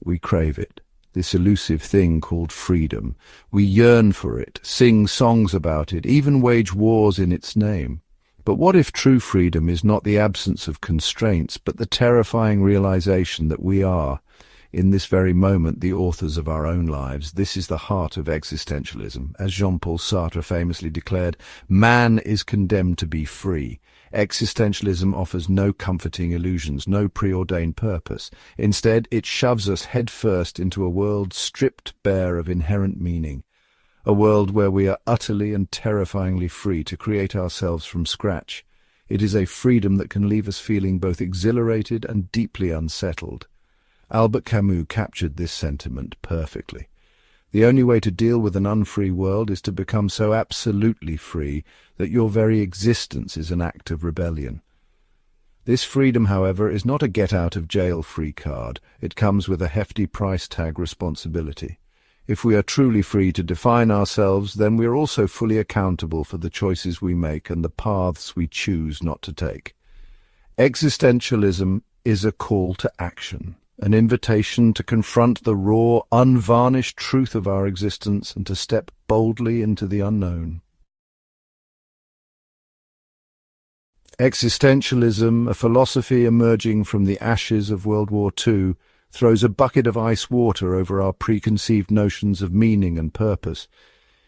We crave it, this elusive thing called freedom. We yearn for it, sing songs about it, even wage wars in its name. But what if true freedom is not the absence of constraints, but the terrifying realization that we are, in this very moment, the authors of our own lives? This is the heart of existentialism. As Jean-Paul Sartre famously declared, man is condemned to be free. Existentialism offers no comforting illusions, no preordained purpose. Instead, it shoves us headfirst into a world stripped bare of inherent meaning, a world where we are utterly and terrifyingly free to create ourselves from scratch. It is a freedom that can leave us feeling both exhilarated and deeply unsettled. Albert Camus captured this sentiment perfectly. The only way to deal with an unfree world is to become so absolutely free that your very existence is an act of rebellion. This freedom, however, is not a get-out-of-jail-free card. It comes with a hefty price tag responsibility. If we are truly free to define ourselves, then we are also fully accountable for the choices we make and the paths we choose not to take. Existentialism is a call to action, an invitation to confront the raw, unvarnished truth of our existence and to step boldly into the unknown. Existentialism, a philosophy emerging from the ashes of World War II, throws a bucket of ice water over our preconceived notions of meaning and purpose.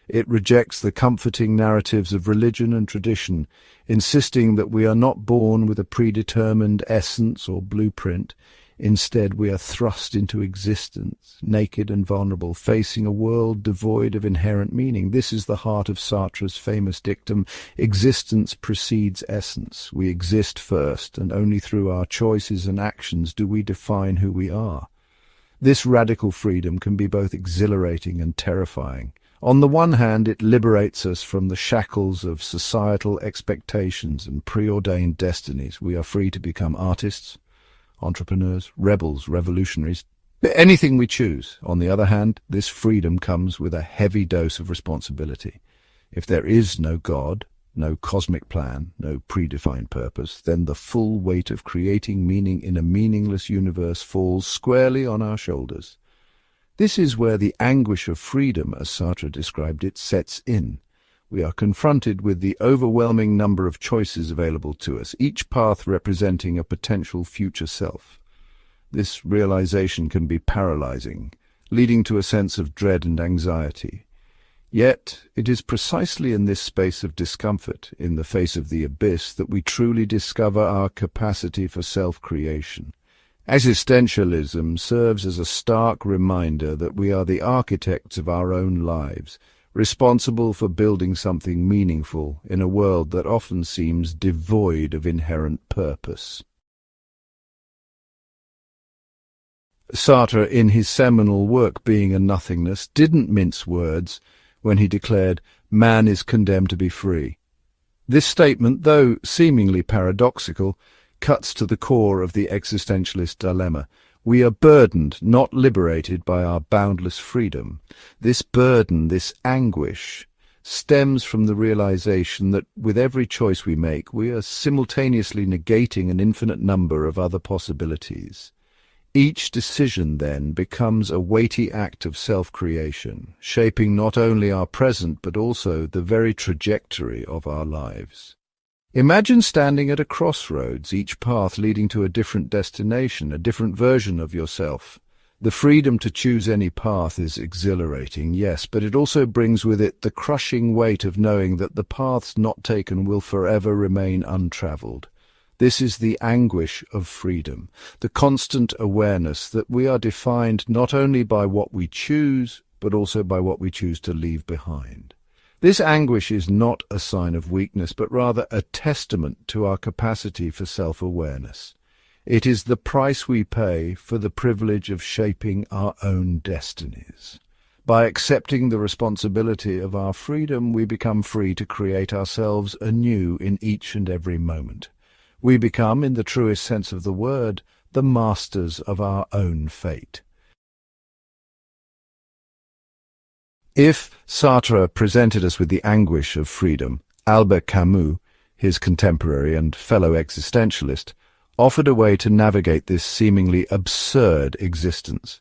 It rejects the comforting narratives of religion and tradition, insisting that we are not born with a predetermined essence or blueprint. Instead, we are thrust into existence, naked and vulnerable, facing a world devoid of inherent meaning. This is the heart of Sartre's famous dictum, existence precedes essence. We exist first, and only through our choices and actions do we define who we are. This radical freedom can be both exhilarating and terrifying. On the one hand, it liberates us from the shackles of societal expectations and preordained destinies. We are free to become artists, entrepreneurs, rebels, revolutionaries, anything we choose. On the other hand, this freedom comes with a heavy dose of responsibility. If there is no God, no cosmic plan, no predefined purpose, then the full weight of creating meaning in a meaningless universe falls squarely on our shoulders. This is where the anguish of freedom, as Sartre described it, sets in. We are confronted with the overwhelming number of choices available to us, each path representing a potential future self. This realization can be paralyzing, leading to a sense of dread and anxiety. Yet, it is precisely in this space of discomfort, in the face of the abyss, that we truly discover our capacity for self-creation. Existentialism serves as a stark reminder that we are the architects of our own lives, responsible for building something meaningful in a world that often seems devoid of inherent purpose. Sartre, in his seminal work Being and Nothingness, didn't mince words when he declared, "Man is condemned to be free." This statement, though seemingly paradoxical, cuts to the core of the existentialist dilemma. We are burdened, not liberated, by our boundless freedom. This burden, this anguish, stems from the realization that with every choice we make, we are simultaneously negating an infinite number of other possibilities. Each decision, then, becomes a weighty act of self-creation, shaping not only our present but also the very trajectory of our lives. Imagine standing at a crossroads, each path leading to a different destination, a different version of yourself. The freedom to choose any path is exhilarating, yes, but it also brings with it the crushing weight of knowing that the paths not taken will forever remain untraveled. This is the anguish of freedom, the constant awareness that we are defined not only by what we choose, but also by what we choose to leave behind. This anguish is not a sign of weakness, but rather a testament to our capacity for self-awareness. It is the price we pay for the privilege of shaping our own destinies. By accepting the responsibility of our freedom, we become free to create ourselves anew in each and every moment. We become, in the truest sense of the word, the masters of our own fate. If Sartre presented us with the anguish of freedom, Albert Camus, his contemporary and fellow existentialist, offered a way to navigate this seemingly absurd existence.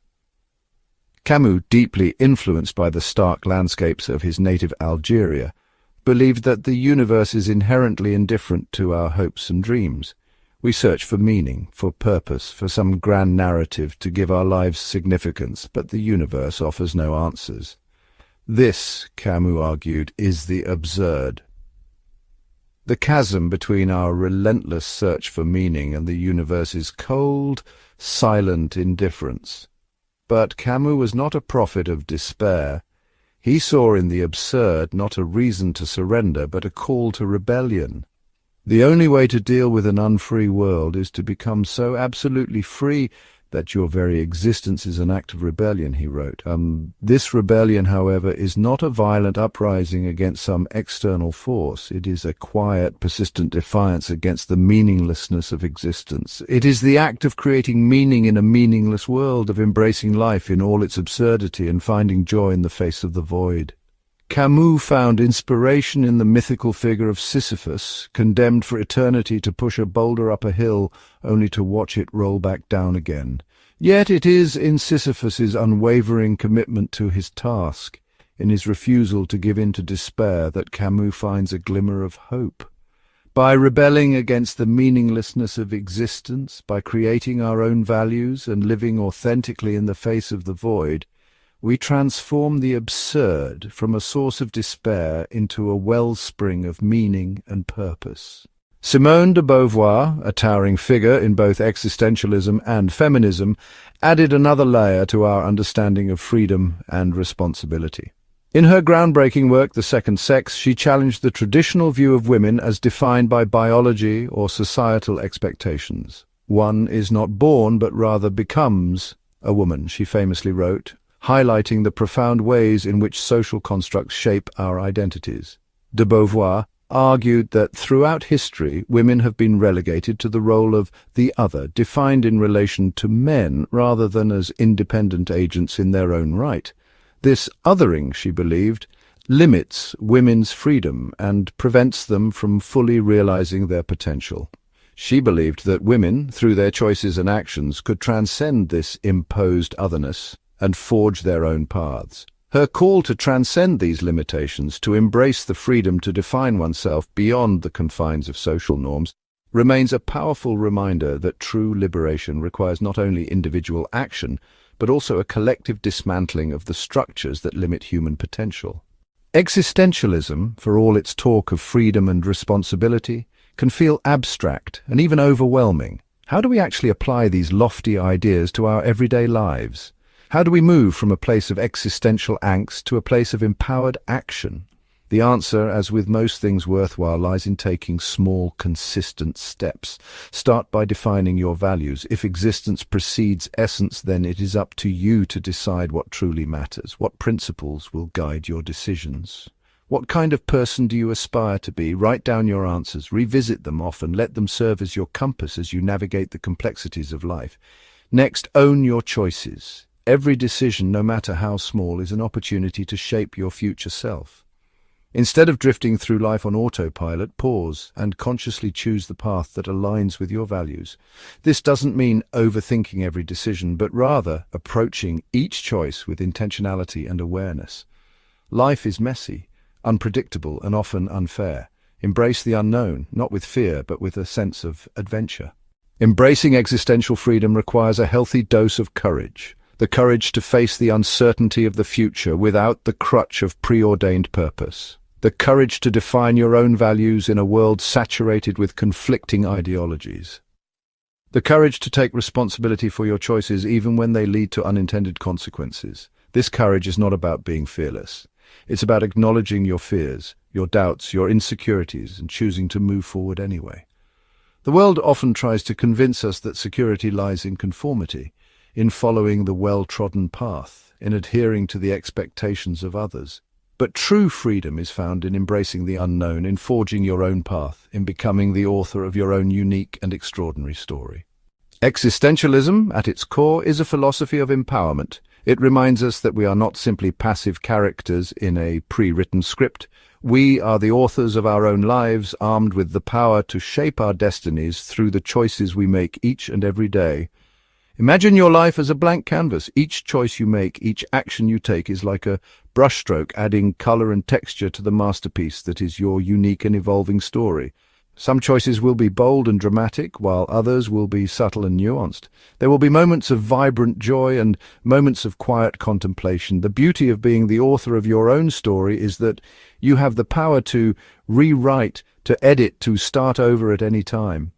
Camus, deeply influenced by the stark landscapes of his native Algeria, believed that the universe is inherently indifferent to our hopes and dreams. We search for meaning, for purpose, for some grand narrative to give our lives significance, but the universe offers no answers. This, Camus argued, is the absurd. The chasm between our relentless search for meaning and the universe's cold, silent indifference. But Camus was not a prophet of despair. He saw in the absurd not a reason to surrender, but a call to rebellion. The only way to deal with an unfree world is to become so absolutely free that your very existence is an act of rebellion, he wrote. This rebellion, however, is not a violent uprising against some external force. It is a quiet, persistent defiance against the meaninglessness of existence. It is the act of creating meaning in a meaningless world, of embracing life in all its absurdity and finding joy in the face of the void. Camus found inspiration in the mythical figure of Sisyphus, condemned for eternity to push a boulder up a hill only to watch it roll back down again. Yet it is in Sisyphus's unwavering commitment to his task, in his refusal to give in to despair, that Camus finds a glimmer of hope. By rebelling against the meaninglessness of existence, by creating our own values and living authentically in the face of the void, we transform the absurd from a source of despair into a wellspring of meaning and purpose. Simone de Beauvoir, a towering figure in both existentialism and feminism, added another layer to our understanding of freedom and responsibility. In her groundbreaking work, The Second Sex, she challenged the traditional view of women as defined by biology or societal expectations. One is not born, but rather becomes a woman, she famously wrote, highlighting the profound ways in which social constructs shape our identities. De Beauvoir argued that throughout history, women have been relegated to the role of the other, defined in relation to men rather than as independent agents in their own right. This othering, she believed, limits women's freedom and prevents them from fully realizing their potential. She believed that women, through their choices and actions, could transcend this imposed otherness and forge their own paths. Her call to transcend these limitations, to embrace the freedom to define oneself beyond the confines of social norms, remains a powerful reminder that true liberation requires not only individual action, but also a collective dismantling of the structures that limit human potential. Existentialism, for all its talk of freedom and responsibility, can feel abstract and even overwhelming. How do we actually apply these lofty ideas to our everyday lives? How do we move from a place of existential angst to a place of empowered action? The answer, as with most things worthwhile, lies in taking small, consistent steps. Start by defining your values. If existence precedes essence, then it is up to you to decide what truly matters. What principles will guide your decisions? What kind of person do you aspire to be? Write down your answers, revisit them often, let them serve as your compass as you navigate the complexities of life. Next, own your choices. Every decision, no matter how small, is an opportunity to shape your future self. Instead of drifting through life on autopilot, pause and consciously choose the path that aligns with your values. This doesn't mean overthinking every decision, but rather approaching each choice with intentionality and awareness. Life is messy, unpredictable, and often unfair. Embrace the unknown, not with fear, but with a sense of adventure. Embracing existential freedom requires a healthy dose of courage. The courage to face the uncertainty of the future without the crutch of preordained purpose. The courage to define your own values in a world saturated with conflicting ideologies. The courage to take responsibility for your choices even when they lead to unintended consequences. This courage is not about being fearless. It's about acknowledging your fears, your doubts, your insecurities, and choosing to move forward anyway. The world often tries to convince us that security lies in conformity, in following the well-trodden path, in adhering to the expectations of others. But true freedom is found in embracing the unknown, in forging your own path, in becoming the author of your own unique and extraordinary story. Existentialism, at its core, is a philosophy of empowerment. It reminds us that we are not simply passive characters in a pre-written script. We are the authors of our own lives, armed with the power to shape our destinies through the choices we make each and every day. Imagine your life as a blank canvas. Each choice you make, each action you take is like a brushstroke adding color and texture to the masterpiece that is your unique and evolving story. Some choices will be bold and dramatic, while others will be subtle and nuanced. There will be moments of vibrant joy and moments of quiet contemplation. The beauty of being the author of your own story is that you have the power to rewrite, to edit, to start over at any time.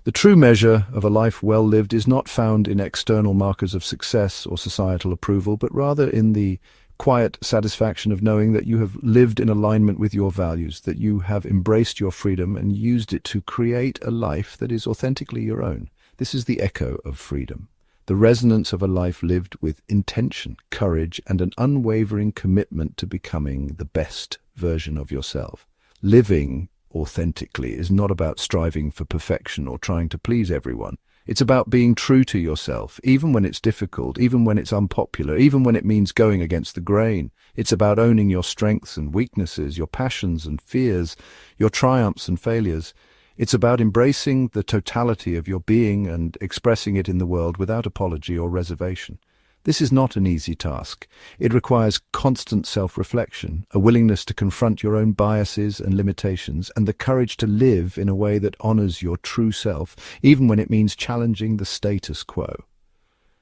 The true measure of a life well lived is not found in external markers of success or societal approval, but rather in the quiet satisfaction of knowing that you have lived in alignment with your values, that you have embraced your freedom and used it to create a life that is authentically your own. This is the echo of freedom, the resonance of a life lived with intention, courage, and an unwavering commitment to becoming the best version of yourself. Living authentically is not about striving for perfection or trying to please everyone. It's about being true to yourself, even when it's difficult, even when it's unpopular, even when it means going against the grain. It's about owning your strengths and weaknesses, your passions and fears, your triumphs and failures. It's about embracing the totality of your being and expressing it in the world without apology or reservation. This is not an easy task. It requires constant self-reflection, a willingness to confront your own biases and limitations, and the courage to live in a way that honors your true self, even when it means challenging the status quo.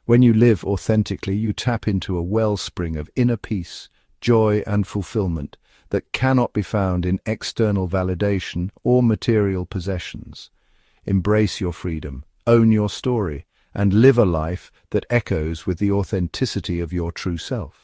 When you live authentically, you tap into a wellspring of inner peace, joy, and fulfillment that cannot be found in external validation or material possessions. Embrace your freedom, own your story, and live a life that echoes with the authenticity of your true self.